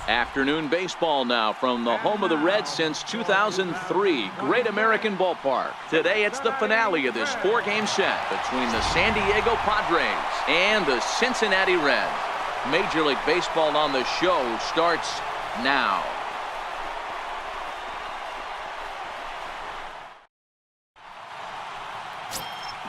Afternoon baseball now from the home of the Reds since 2003, Great American Ballpark. Today it's the finale of this four-game set between the San Diego Padres and the Cincinnati Reds. Major League Baseball on the Show starts now.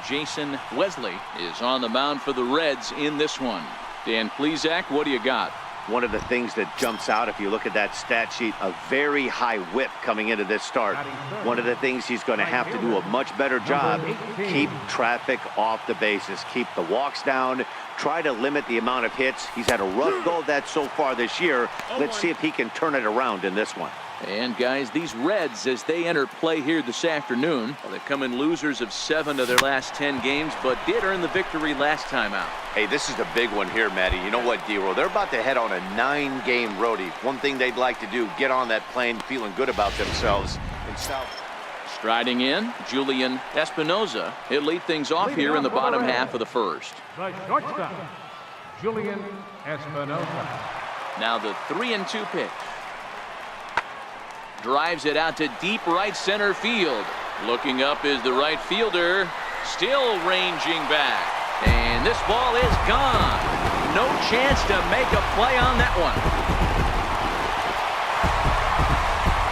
Jason Wesley is on the mound for the Reds in this one. Dan Plesac, what do you got? One of the things that jumps out if you look at that stat sheet, a very high whip coming into this start. One of the things he's going to have to do a much better job, keep traffic off the bases, keep the walks down, try to limit the amount of hits. He's had a rough go of that so far this year. Let's see if he can turn it around in this one. And guys, these Reds, as they enter play here this afternoon, they come in losers of 7 of their last 10 games, but did earn the victory last time out. Hey, this is the big one here, Matty. You know what, D-Roll? They're about to head on a 9-game roadie. One thing they'd like to do, get on that plane feeling good about themselves in South. Striding in, Julian Espinoza. He'll lead things off here in the bottom half of the first. The shortstop, Julian Espinoza. Now the 3-2 pitch. Drives it out to deep right center field. Looking up is the right fielder. Still ranging back. And this ball is gone. No chance to make a play on that one.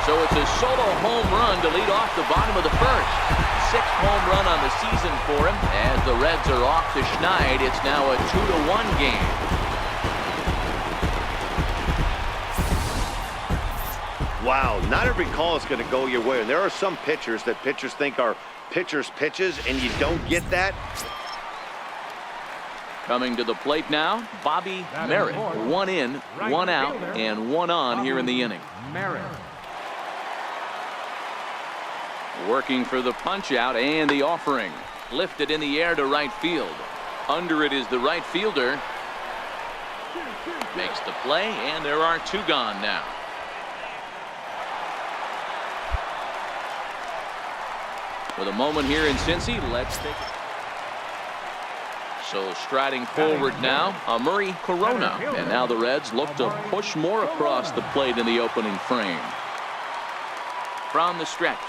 So it's a solo home run to lead off the bottom of the first. 6th home run on the season for him. As the Reds are off to Schneid, it's now a 2-1 game. Wow, not every call is going to go your way. And there are some pitchers that pitchers think are pitchers' pitches, and you don't get that. Coming to the plate now, Bobby Merritt. 1 in, 1 out, and 1 on here in the inning. Working for the punch out and the offering. Lifted in the air to right field. Under it is the right fielder. Makes the play, and there are 2 gone now. With a moment here in Cincy, let's take it. So striding forward now, Murray Corona. And now the Reds look to push more across the plate in the opening frame. From the stretch.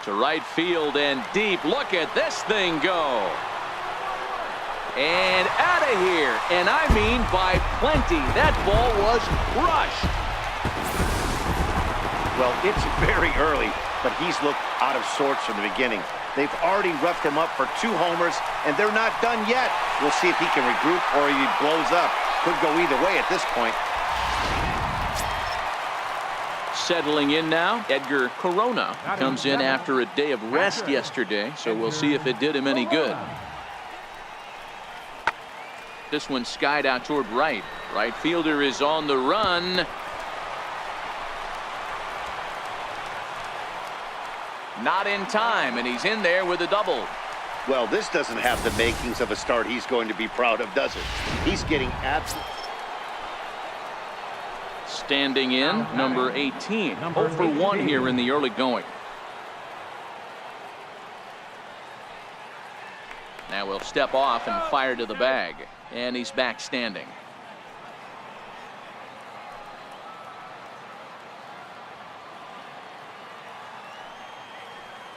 To right field and deep. Look at this thing go. And out of here. And I mean by plenty. That ball was crushed. Well, it's very early, but he's looked out of sorts from the beginning. They've already roughed him up for 2 homers, and they're not done yet. We'll see if he can regroup or he blows up. Could go either way at this point. Settling in now, Edgar Corona comes in after a day of rest yesterday, so we'll see if it did him any good. This one skied out toward right. Right fielder is on the run. Not in time, and he's in there with a double. Well, this doesn't have the makings of a start he's going to be proud of, does it? He's getting absolutely. Standing in, number 18. 0 for 1 here in the early going. Now we'll step off and fire to the bag. And he's back standing.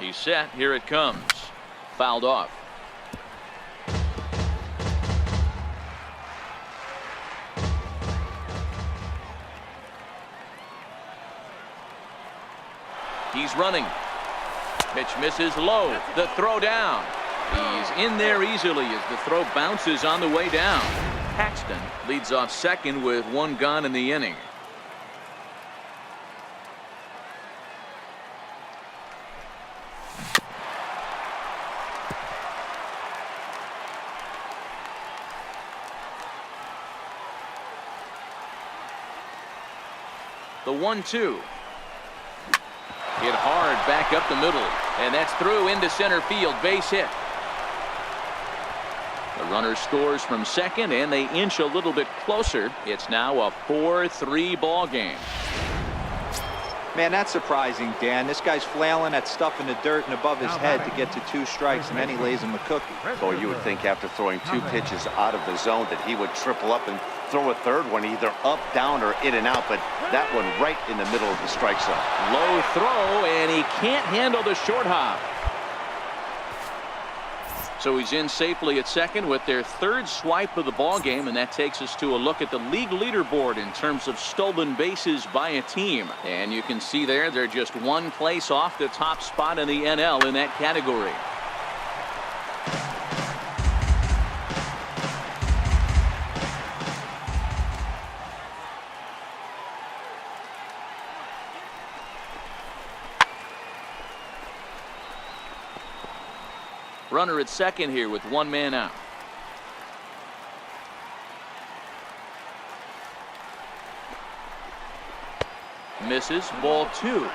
He's set. Here it comes. Fouled off. He's running. Pitch misses low. The throw down. He's in there easily as the throw bounces on the way down. Paxton leads off second with 1 gone in the inning. The 1-2. Hit hard back up the middle, and that's through into center field. Base hit. The runner scores from second, and they inch a little bit closer. It's now a 4-3 ball game. Man, that's surprising, Dan. This guy's flailing at stuff in the dirt and above his head to get to 2 strikes, and then he lays him a cookie. Boy, you would think after throwing 2 pitches out of the zone that he would triple up and throw a third one either up, down, or in and out, but that one right in the middle of the strike zone. Low throw, and he can't handle the short hop. So he's in safely at second with their 3rd swipe of the ball game, and that takes us to a look at the league leaderboard in terms of stolen bases by a team. And you can see there they're just 1 place off the top spot in the NL in that category. Runner at second here with 1 man out. Misses, ball 2.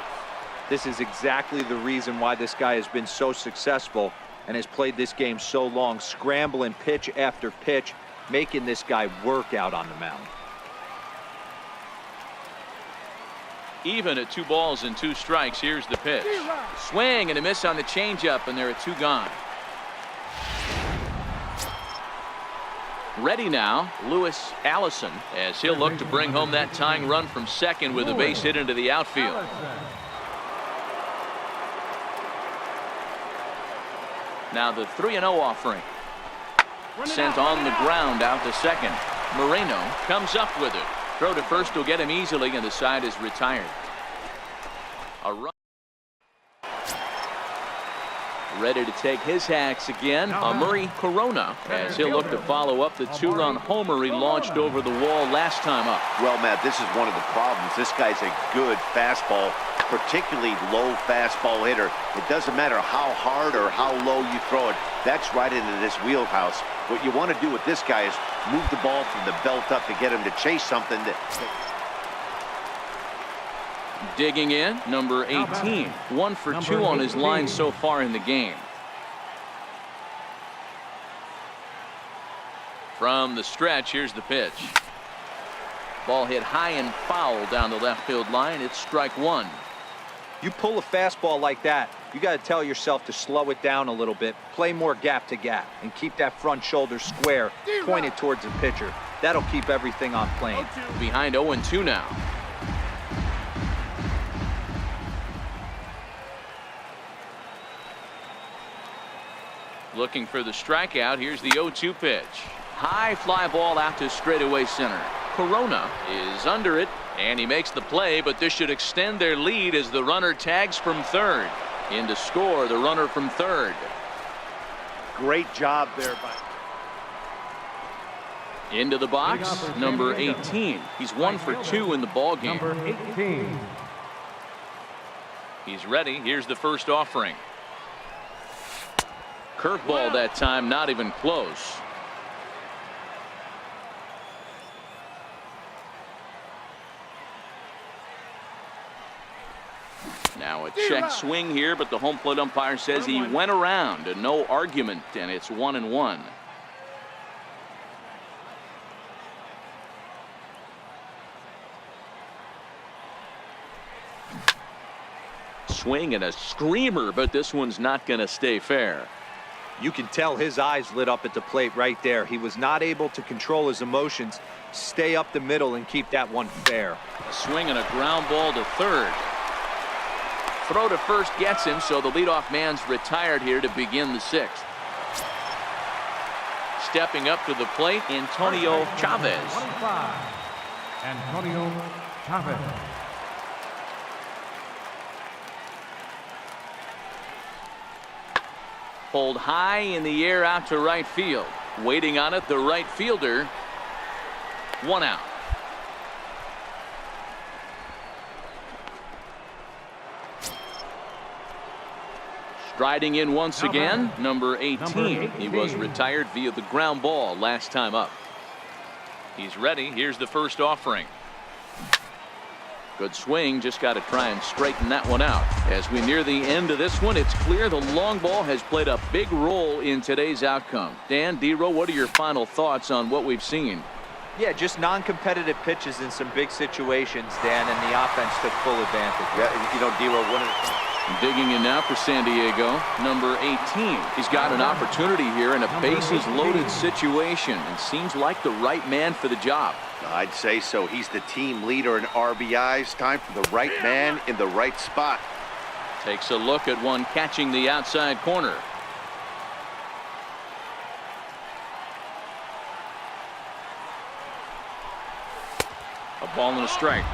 This is exactly the reason why this guy has been so successful and has played this game so long, scrambling pitch after pitch, making this guy work out on the mound. Even at 2 balls and 2 strikes. Here's the pitch. Swing and a miss on the changeup, and there are 2 gone. Ready now, Lewis Allison, as he'll look to bring home that tying run from second with a base hit into the outfield. Now the 3-0 offering. Sent on the ground out to second. Moreno comes up with it. Throw to first will get him easily, and the side is retired. A run. Ready to take his hacks again, Murray Corona, as he'll look to follow up the 2-run homer he launched over the wall last time up. Well, Matt, this is one of the problems. This guy's a good fastball, particularly low fastball hitter. It doesn't matter how hard or how low you throw it. That's right into this wheelhouse. What you want to do with this guy is move the ball from the belt up to get him to chase something that... Digging in, number 18. 1 for 2 on his line so far in the game. From the stretch, here's the pitch. Ball hit high and foul down the left field line. It's strike 1. You pull a fastball like that, you got to tell yourself to slow it down a little bit, play more gap to gap, and keep that front shoulder square, pointed towards the pitcher. That'll keep everything on plane. Behind 0-2 now. Looking for the strikeout. Here's the 0-2 pitch. High fly ball out to straightaway center. Corona is under it, and he makes the play, but this should extend their lead as the runner tags from third. In to score, the runner from third. Great job there by... Into the box, number 18. He's 1 for 2 in the ball game. Number 18. He's ready. Here's the first offering. Curveball that time, not even close. Now a check swing here, but the home plate umpire says he went around, and no argument, and it's 1-1. Swing and a screamer, but this one's not going to stay fair. You can tell his eyes lit up at the plate right there. He was not able to control his emotions, stay up the middle, and keep that one fair. A swing and a ground ball to third. Throw to first gets him, so the leadoff man's retired here to begin the 6th. Stepping up to the plate, Antonio Chavez. 25. Antonio Chavez. Pulled high in the air out to right field. Waiting on it, the right fielder. 1 out. Striding in once again, number 18. He was retired via the ground ball last time up. He's ready. Here's the first offering. Good swing, just got to try and straighten that one out. As we near the end of this one, it's clear the long ball has played a big role in today's outcome. Dan, D-Row, what are your final thoughts on what we've seen? Yeah, just non-competitive pitches in some big situations, Dan, and the offense took full advantage. Yeah, you know, D-Lo, one of the... Digging in now for San Diego, number 18. He's got an opportunity here in a bases-loaded situation and seems like the right man for the job. I'd say so. He's the team leader in RBIs. Time for the right man in the right spot. Takes a look at one catching the outside corner. A ball and a strike.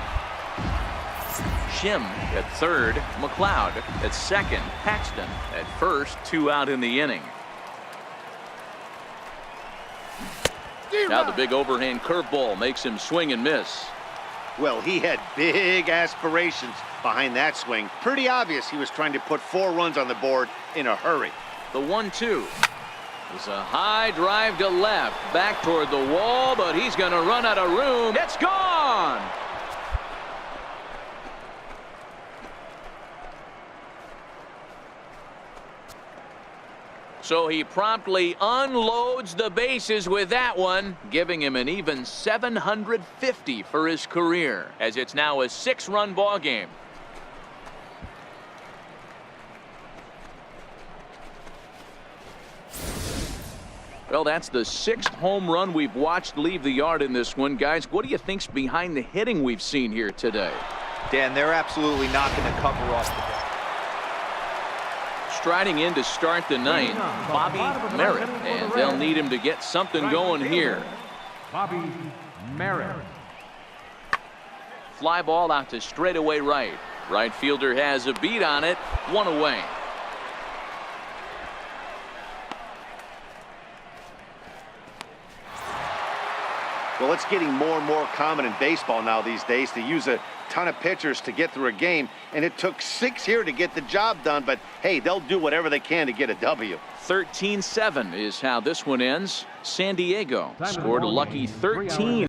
Shim at third, McLeod at second, Paxton at first, 2 out in the inning. Now the big overhand curveball makes him swing and miss. Well, he had big aspirations behind that swing. Pretty obvious he was trying to put 4 runs on the board in a hurry. The 1-2 is a high drive to left, back toward the wall, but he's going to run out of room. It's gone. So he promptly unloads the bases with that one, giving him an even 750 for his career, as it's now a 6-run ball game. Well, that's the 6th home run we've watched leave the yard in this one. Guys, what do you think's behind the hitting we've seen here today? Dan, they're absolutely knocking the cover off the ball. Striding in to start the 9th, Bobby Merritt, and they'll need him to get something going here. Bobby Merritt. Fly ball out to straightaway right. Right fielder has a beat on it, 1 away. Well, it's getting more and more common in baseball now these days to use a ton of pitchers to get through a game, and it took 6 here to get the job done, but hey, they'll do whatever they can to get a W. 13-7 is how this one ends. San Diego scored a lucky 13.